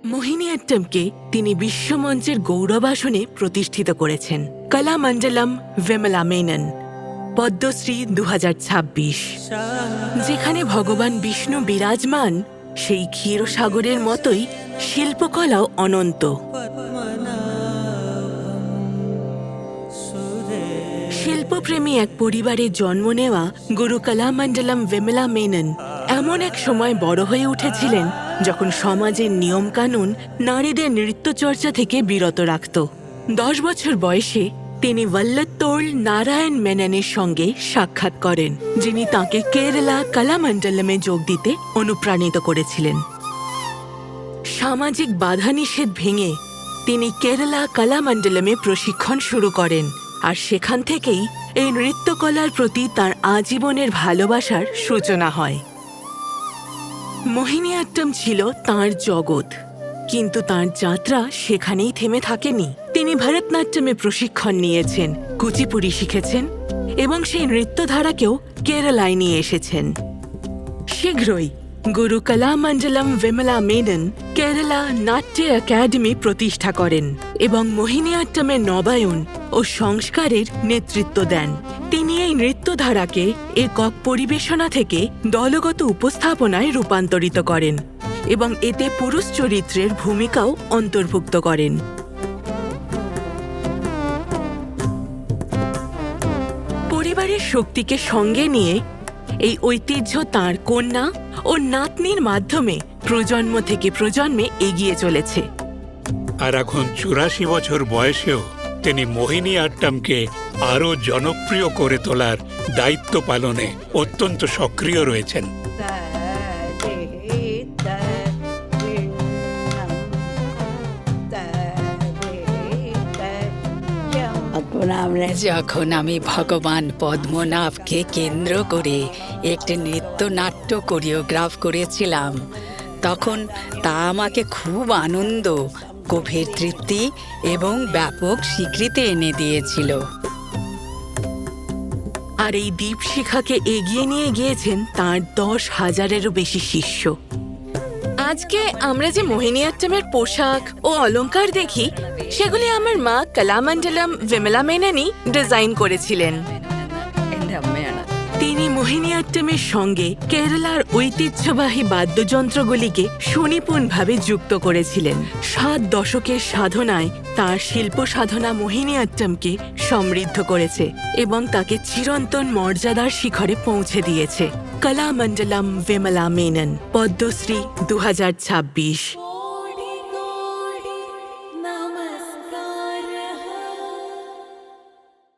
মোহিনীঅট্টমকে তিনি বিশ্বমঞ্চের গৌরবাসনে প্রতিষ্ঠিত করেছেন। কলামণ্ডলম বিমলা মেনন, পদ্মশ্রী 2026। যেখানে ভগবান বিষ্ণু বিরাজমান, সেই ক্ষীরসাগরের মতোই শিল্পকলাও অনন্ত। শিল্পপ্রেমী এক পরিবারে জন্ম নেওয়া গুরু কলামণ্ডলম বিমলা মেনন এমন এক সময় বড় হয়ে উঠেছিলেন যখন সমাজের নিয়মকানুন নারীদের নৃত্যচর্চা থেকে বিরত রাখত। 10 বছর বয়সে তিনি ওয়াল্লাত্তোল নারায়ণ মেননের সঙ্গে সাক্ষাৎ করেন, যিনি তাঁকে কেরালা কলামণ্ডলমে যোগ দিতে অনুপ্রাণিত করেছিলেন। সামাজিক বাধা নিষেধ ভেঙে তিনি কেরালা কলামণ্ডলমে প্রশিক্ষণ শুরু করেন, আর সেখান থেকেই এই নৃত্যকলার প্রতি তাঁর আজীবনের ভালোবাসার সূচনা হয়। মোহিনীঅট্টম ছিল তাঁর জগৎ, কিন্তু তাঁর যাত্রা সেখানেই থেমে থাকেনি। তিনি ভরতনাট্যমে প্রশিক্ষণ নিয়েছেন, কুচিপুড়ি শিখেছেন এবং সেই নৃত্যধারাকেও কেরালায় নিয়ে এসেছেন। শীঘ্রই গুরু কলামণ্ডলম বিমলা মেনন কেরালা নাট্য একাডেমি প্রতিষ্ঠা করেন এবং মোহিনীঅট্টমের নবায়ন ও সংস্কারের নেতৃত্ব দেন। তিনি এই নৃত্যধারাকে একক পরিবেশনা থেকে দলগত উপস্থাপনায় রূপান্তরিত করেন এবং এতে পুরুষ চরিত্রের ভূমিকাও অন্তর্ভুক্ত করেন। পরিবারের শক্তিকে সঙ্গে নিয়ে এই ঐতিহ্য তাঁর কন্যা ও নাতনির মাধ্যমে প্রজন্ম থেকে প্রজন্মে এগিয়ে চলেছে। আর এখন 84 বছর বয়সেও তিনি মোহিনীঅট্টমকে আরও জনপ্রিয় করে তোলার দায়িত্ব পালনে অত্যন্ত সক্রিয় রয়েছেন। যখন আমি ভগবান পদ্মনাভকে কেন্দ্র করে একটি নৃত্যনাট্য কোরিওগ্রাফ করেছিলাম, তখন তা আমাকে খুব আনন্দ, গভীর তৃপ্তি এবং ব্যাপক স্বীকৃতি এনে দিয়েছিল। আর এই দীপশিখাকে এগিয়ে নিয়ে গিয়েছেন তাঁর 10,000-এরও বেশি শিষ্য। আজকে আমরা যে মোহিনীঅট্টমের পোশাক ও অলংকার দেখি, সেগুলি আমার মা কলামণ্ডলম বিমলা মেননই ডিজাইন করেছিলেন। তিনি মোহিনীঅট্টমের সঙ্গে কেরালার ঐতিহ্যবাহী বাদ্যযন্ত্রগুলিকে সুনিপুণভাবে যুক্ত করেছিলেন। 7 দশকের সাধনায় তাঁর শিল্প সাধনা মোহিনীঅট্টমকে সমৃদ্ধ করেছে এবং তাকে চিরন্তন মর্যাদার শিখরে পৌঁছে দিয়েছে। কলামণ্ডলম বিমলা মেনন, পদ্মশ্রী 2026।